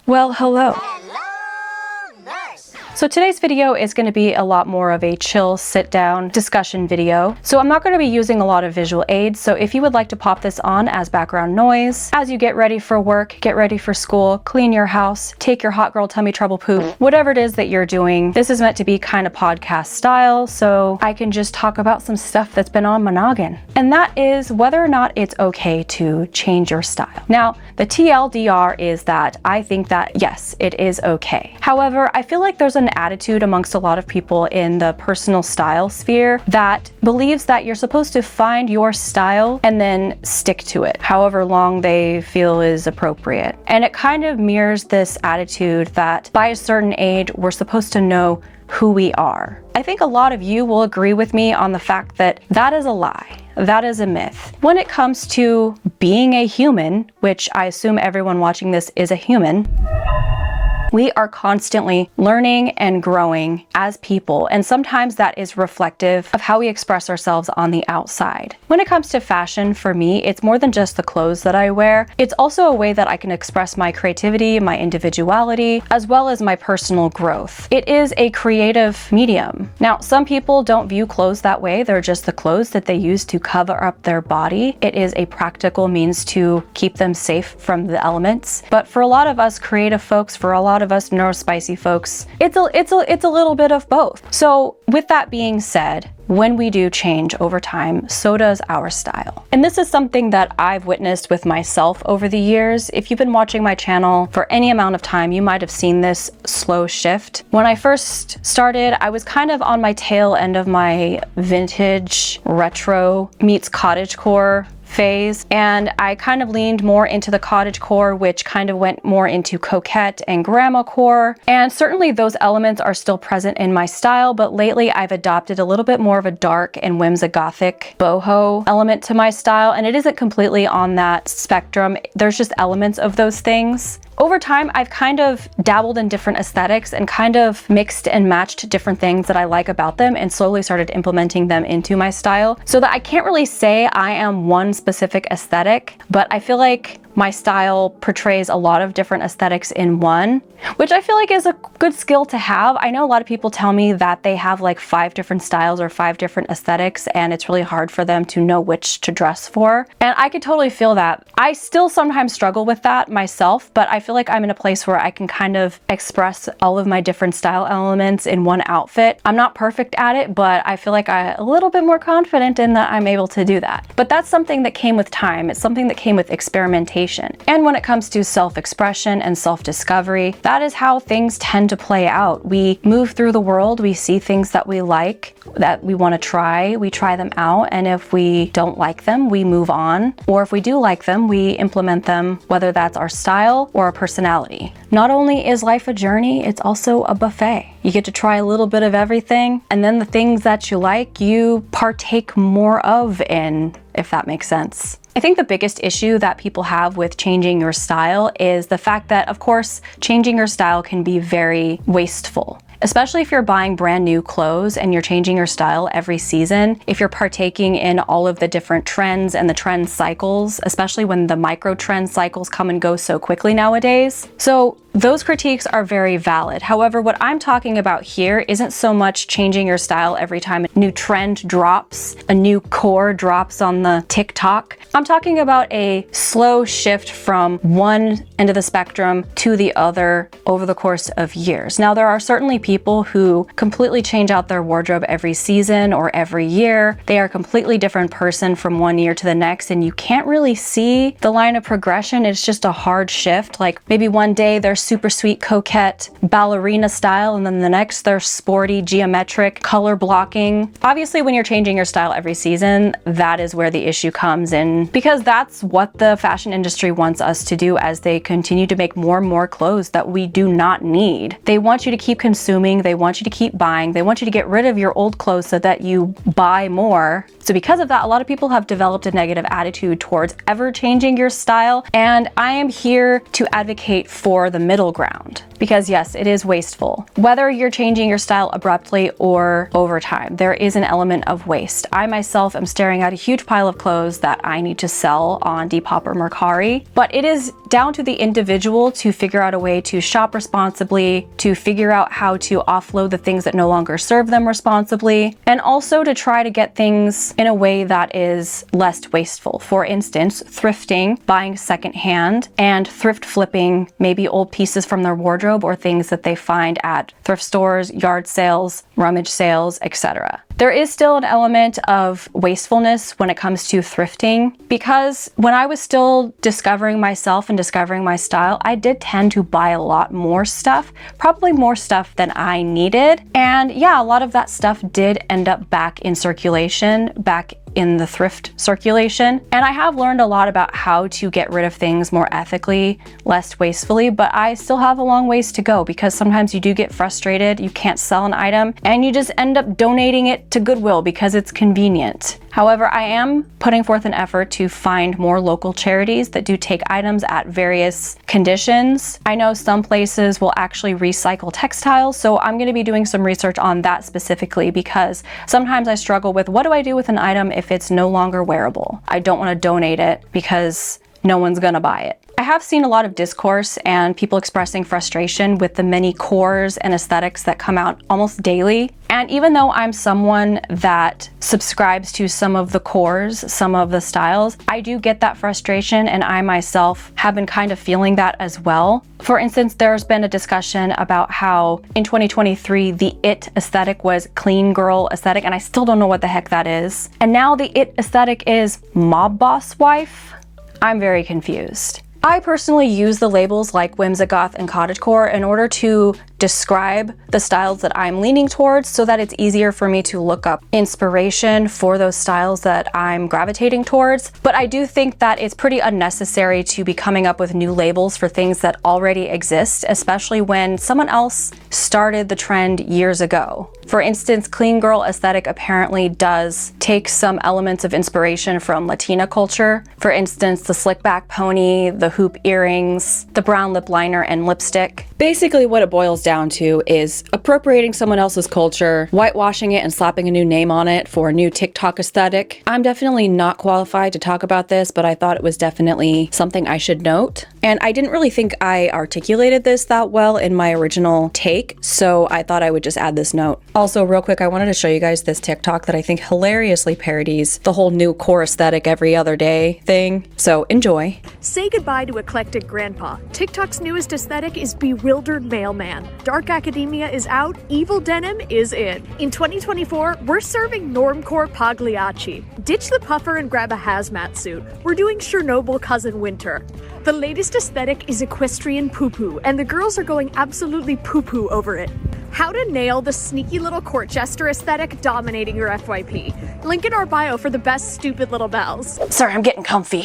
Well, hello. Hello, nurse. So today's video is going to be a lot more of a chill sit-down discussion video. So I'm not going to be using a lot of visual aids, so if you would like to pop this on as background noise as you get ready for work, get ready for school, clean your house, take your hot girl tummy trouble poop, whatever it is that you're doing, this is meant to be kind of podcast style, so I can just talk about some stuff that's been on my noggin. And that is whether or not it's okay to change your style. Now, the TLDR is that I think that yes, it is okay. However, I feel like there's an attitude amongst a lot of people in the personal style sphere that believes that you're supposed to find your style and then stick to it, however long they feel is appropriate. And it kind of mirrors this attitude that by a certain age, we're supposed to know who we are. I think a lot of you will agree with me on the fact that that is a lie. That is a myth. When it comes to being a human, which I assume everyone watching this is a human, we are constantly learning and growing as people, and sometimes that is reflective of how we express ourselves on the outside. When it comes to fashion, for me, it's more than just the clothes that I wear. It's also a way that I can express my creativity, my individuality, as well as my personal growth. It is a creative medium. Now, some people don't view clothes that way. They're just the clothes that they use to cover up their body. It is a practical means to keep them safe from the elements. But for a lot of us creative folks, for a lot of us neurospicy folks, it's a little bit of both. So with that being said, when we do change over time, so does our style. And this is something that I've witnessed with myself over the years. If you've been watching my channel for any amount of time, you might have seen this slow shift. When I first started, I was kind of on my tail end of my vintage retro meets cottagecore phase, and I kind of leaned more into the cottagecore, which kind of went more into coquette and grandma core. And certainly those elements are still present in my style, but lately I've adopted a little bit more of a dark and whimsy-gothic boho element to my style, and it isn't completely on that spectrum. There's just elements of those things. Over time, I've kind of dabbled in different aesthetics and kind of mixed and matched different things that I like about them and slowly started implementing them into my style, so that I can't really say I am one specific aesthetic, but I feel like my style portrays a lot of different aesthetics in one, which I feel like is a good skill to have. I know a lot of people tell me that they have like 5 different styles or 5 different aesthetics, and it's really hard for them to know which to dress for. And I could totally feel that. I still sometimes struggle with that myself, but I feel like I'm in a place where I can kind of express all of my different style elements in one outfit. I'm not perfect at it, but I feel like I'm a little bit more confident in that I'm able to do that. But that's something that came with time. It's something that came with experimentation. And when it comes to self-expression and self-discovery, that is how things tend to play out. We move through the world, we see things that we like, that we want to try, we try them out, and if we don't like them, we move on. Or if we do like them, we implement them, whether that's our style or our personality. Not only is life a journey, it's also a buffet. You get to try a little bit of everything, and then the things that you like, you partake more of in, if that makes sense. I think the biggest issue that people have with changing your style is the fact that, of course, changing your style can be very wasteful. Especially if you're buying brand new clothes and you're changing your style every season, if you're partaking in all of the different trends and the trend cycles, especially when the micro trend cycles come and go so quickly nowadays. So those critiques are very valid. However, what I'm talking about here isn't so much changing your style every time a new trend drops, a new core drops on the TikTok. I'm talking about a slow shift from one end of the spectrum to the other over the course of years. Now, there are certainly people who completely change out their wardrobe every season or every year. They are a completely different person from one year to the next, and you can't really see the line of progression. It's just a hard shift. Like maybe one day they're super sweet coquette ballerina style, and then the next they're sporty geometric color blocking. Obviously, when you're changing your style every season, that is where the issue comes in, because that's what the fashion industry wants us to do as they continue to make more and more clothes that we do not need. They want you to keep consuming, they want you to keep buying, they want you to get rid of your old clothes so that you buy more. So because of that, a lot of people have developed a negative attitude towards ever changing your style, and I am here to advocate for the middle ground. because yes, it is wasteful. Whether you're changing your style abruptly or over time, there is an element of waste. I myself am staring at a huge pile of clothes that I need to sell on Depop or Mercari, but it is down to the individual to figure out a way to shop responsibly, to figure out how to offload the things that no longer serve them responsibly, and also to try to get things in a way that is less wasteful. For instance, thrifting, buying secondhand, and thrift flipping maybe old pieces from their wardrobe or things that they find at thrift stores, yard sales, rummage sales, etc. There is still an element of wastefulness when it comes to thrifting, because when I was still discovering myself and discovering my style, I did tend to buy a lot more stuff, probably more stuff than I needed. And yeah, a lot of that stuff did end up back in circulation, back in the thrift circulation. And I have learned a lot about how to get rid of things more ethically, less wastefully, but I still have a long ways to go, because sometimes you do get frustrated, you can't sell an item, and you just end up donating it to Goodwill because it's convenient. However, I am putting forth an effort to find more local charities that do take items at various conditions. I know some places will actually recycle textiles, so I'm going to be doing some research on that specifically, because sometimes I struggle with, what do I do with an item if it's no longer wearable? I don't want to donate it because no one's gonna buy it. I have seen a lot of discourse and people expressing frustration with the many cores and aesthetics that come out almost daily. And even though I'm someone that subscribes to some of the cores, some of the styles, I do get that frustration, and I myself have been kind of feeling that as well. For instance, there's been a discussion about how in 2023, the it aesthetic was clean girl aesthetic, and I still don't know what the heck that is. And now the it aesthetic is mob boss wife. I'm very confused. I personally use the labels like whimsigoth and cottagecore in order to describe the styles that I'm leaning towards, so that it's easier for me to look up inspiration for those styles that I'm gravitating towards. But I do think that it's pretty unnecessary to be coming up with new labels for things that already exist, especially when someone else started the trend years ago. For instance, clean girl aesthetic apparently does take some elements of inspiration from Latina culture. For instance, the slick back pony, the hoop earrings, the brown lip liner and lipstick. Basically what it boils down to is appropriating someone else's culture, whitewashing it and slapping a new name on it for a new TikTok aesthetic. I'm definitely not qualified to talk about this, but I thought it was definitely something I should note. And I didn't really think I articulated this that well in my original take, so I thought I would just add this note. Also, real quick, I wanted to show you guys this TikTok that I think hilariously parodies the whole new core aesthetic every other day thing. So enjoy. Say goodbye to eclectic grandpa. TikTok's newest aesthetic is bewildered mailman. Dark academia is out, evil denim is in. In 2024, we're serving normcore Pagliacci. Ditch the puffer and grab a hazmat suit. We're doing Chernobyl cousin winter. The latest aesthetic is equestrian poo-poo, and the girls are going absolutely poo-poo over it. How to nail the sneaky little court jester aesthetic dominating your FYP. Link in our bio for the best stupid little bells. Sorry, I'm getting comfy.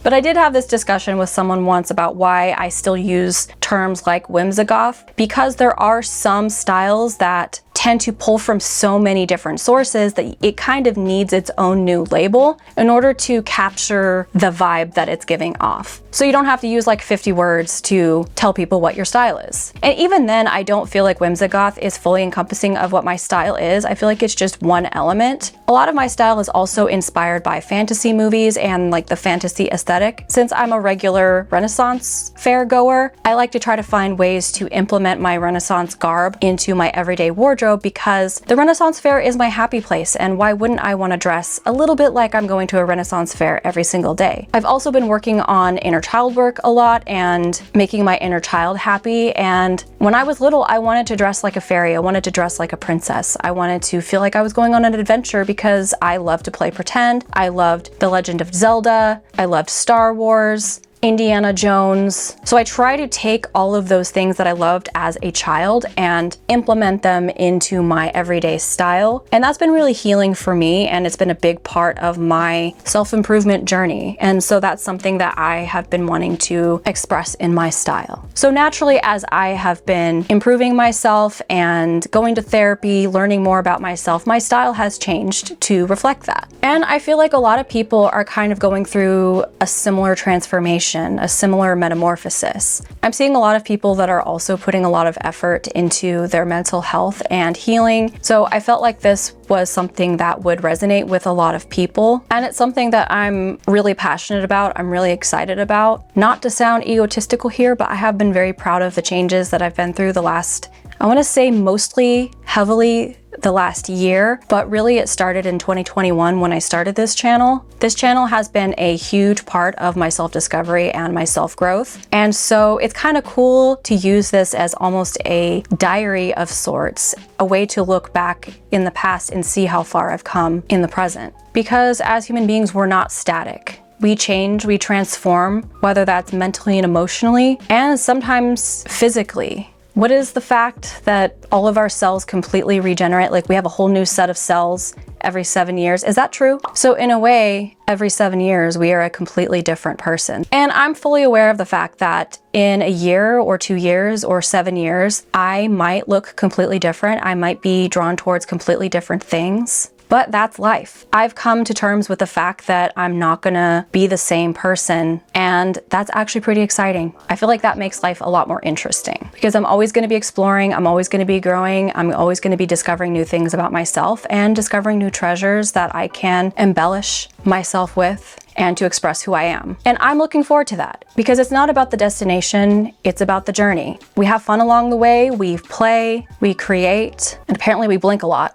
But I did have this discussion with someone once about why I still use terms like whimsigoth, because there are some styles that tend to pull from so many different sources that it kind of needs its own new label in order to capture the vibe that it's giving off. So you don't have to use like 50 words to tell people what your style is. And even then, I don't feel like whimsigoth is fully encompassing of what my style is. I feel like it's just one element. A lot of my style is also inspired by fantasy movies and like the fantasy aesthetic. Since I'm a regular Renaissance fair goer, I like to try to find ways to implement my Renaissance garb into my everyday wardrobe, because the Renaissance fair is my happy place, and why wouldn't I want to dress a little bit like I'm going to a Renaissance fair every single day? I've also been working on inner child work a lot and making my inner child happy, and when I was little, I wanted to dress like a fairy. I wanted to dress like a princess. I wanted to feel like I was going on an adventure because I loved to play pretend. I loved The Legend of Zelda. I loved Star Wars, Indiana Jones. So I try to take all of those things that I loved as a child and implement them into my everyday style. And that's been really healing for me, and it's been a big part of my self-improvement journey. And so that's something that I have been wanting to express in my style. So naturally, as I have been improving myself and going to therapy, learning more about myself, my style has changed to reflect that. And I feel like a lot of people are kind of going through a similar transformation transformation, a similar metamorphosis. I'm seeing a lot of people that are also putting a lot of effort into their mental health and healing. So I felt like this was something that would resonate with a lot of people. And it's something that I'm really passionate about. I'm really excited about. Not to sound egotistical here, but I have been very proud of the changes that I've been through the last, I want to say mostly heavily the last year, but really it started in 2021 when I started this channel. This channel has been a huge part of my self-discovery and my self-growth. And so it's kind of cool to use this as almost a diary of sorts, a way to look back in the past and see how far I've come in the present. Because as human beings, we're not static. We change, we transform, whether that's mentally and emotionally, and sometimes physically. What is the fact that all of our cells completely regenerate? Like we have a whole new set of cells every 7 years. Is that true? So in a way, every 7 years, we are a completely different person. And I'm fully aware of the fact that in a year or 2 years or 7 years, I might look completely different. I might be drawn towards completely different things. But that's life. I've come to terms with the fact that I'm not gonna be the same person, and that's actually pretty exciting. I feel like that makes life a lot more interesting because I'm always gonna be exploring, I'm always gonna be growing, I'm always gonna be discovering new things about myself and discovering new treasures that I can embellish myself with and to express who I am. And I'm looking forward to that because it's not about the destination, it's about the journey. We have fun along the way, we play, we create, and apparently we blink a lot.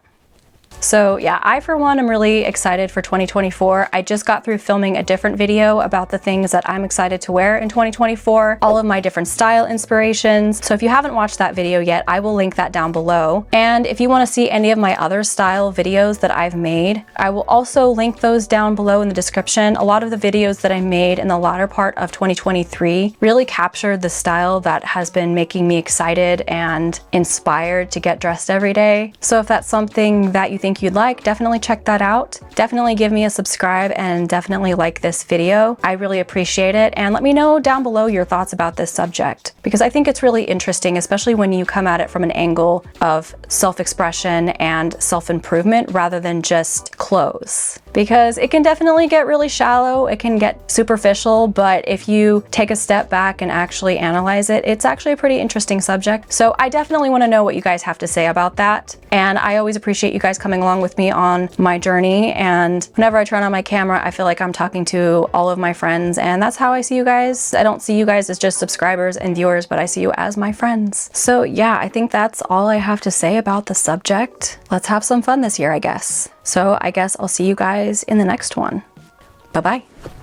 So yeah, I for one am really excited for 2024. I just got through filming a different video about the things that I'm excited to wear in 2024, all of my different style inspirations. So if you haven't watched that video yet, I will link that down below. And if you want to see any of my other style videos that I've made, I will also link those down below in the description. A lot of the videos that I made in the latter part of 2023 really captured the style that has been making me excited and inspired to get dressed every day. So if that's something that you think you'd like, definitely check that out. Definitely give me a subscribe and definitely like this video. I really appreciate it. And let me know down below your thoughts about this subject because I think it's really interesting, especially when you come at it from an angle of self-expression and self-improvement rather than just clothes. Because it can definitely get really shallow, it can get superficial, but if you take a step back and actually analyze it, it's actually a pretty interesting subject. So I definitely want to know what you guys have to say about that. And I always appreciate you guys coming along with me on my journey. And whenever I turn on my camera, I feel like I'm talking to all of my friends, and that's how I see you guys. I don't see you guys as just subscribers and viewers, but I see you as my friends. So yeah, I think that's all I have to say about the subject. Let's have some fun this year, I guess. So I guess I'll see you guys in the next one. Bye-bye.